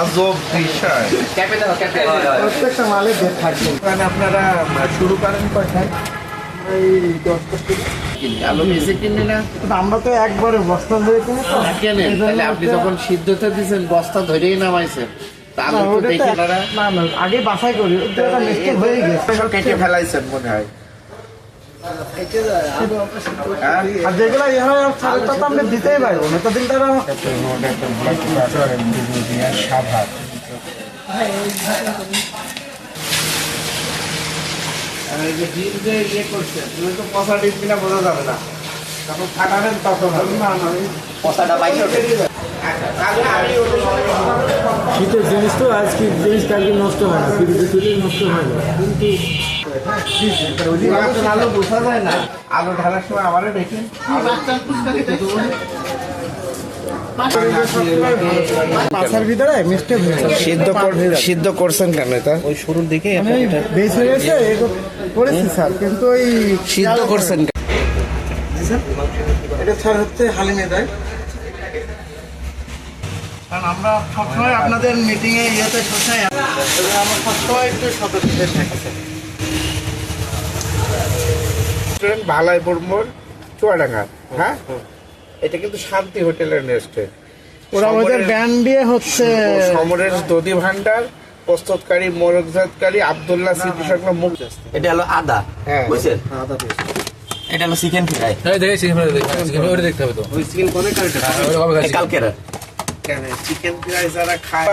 আজব বিষয়। প্রত্যেকটা মালে বেড থাকবে। কারণ আপনারা শুরু করেন কয়টায়? এই 10টা থেকে। আলু বেশি কিনলে না আমরা তো একবারে বস্তা ধরে কিনে তো কেনেন, তাহলে আপনি যখন সিদ্ধতে দিচ্ছেন বস্তা ধরেই নামাইছেন, তা আলু তো দেখি আপনারা না আগে বাছাই করি, ওটা একটা মিস্টেক হয়ে গেছে। কেটে ফেলাইছেন মনে হয়। আর যেগুলো ইয়ে হয় ছাড়টা তো আমরা দিতেই পারবো না, ততদিন তারা সাভার এই যে ডিম যে ইয়ে করছেন, তুমি তো পচা ডিম কিনা বোঝা যাবে না, যখন ফাটাবেন তখন না পচাটা বাইরে ওঠে। শীতের জিনিস তো আজকে জিনিস কালকে নষ্ট হয় না, ফ্রিজে তুলে নষ্ট হয় না, কিন্তু আলু বোঝা যায় না। আলু ঢালার সময় আবারও দেখেন পাশার ভিতরে মিস্টেক হয়েছে। সিদ্ধ করছেন কেন? এটা ওই শুরুর দিকে বেশ হয়ে গেছে করেছি স্যার, কিন্তু ওই সিদ্ধ করছেন কেন? এটা স্যার হচ্ছে হালিমে দেয়, কারণ আমরা সবসময় আপনাদের মিটিং এ ইয়েতে শোষাই, আমরা সবসময় একটু সতর্ক থাকি। ভালাইপুর মোড়, চুয়াডাঙ্গা। হ্যাঁ, এটা কিন্তু শান্তি হোটেলের রেস্টুরেন্ট। ওরা ওদের ব্যান্ড দিয়ে হচ্ছে সমরেশ দধি ভান্ডার, প্রস্তুতকারী মোরগজাতকারী আব্দুল্লাহ সিদ্দিক সংগ্রাম মুখ। এটা হলো আদা, হ্যাঁ বুঝছেন? এটা হলো চিকেন ফ্রাই, চিকেন কালকের চিকেন ফ্রাই যারা খায়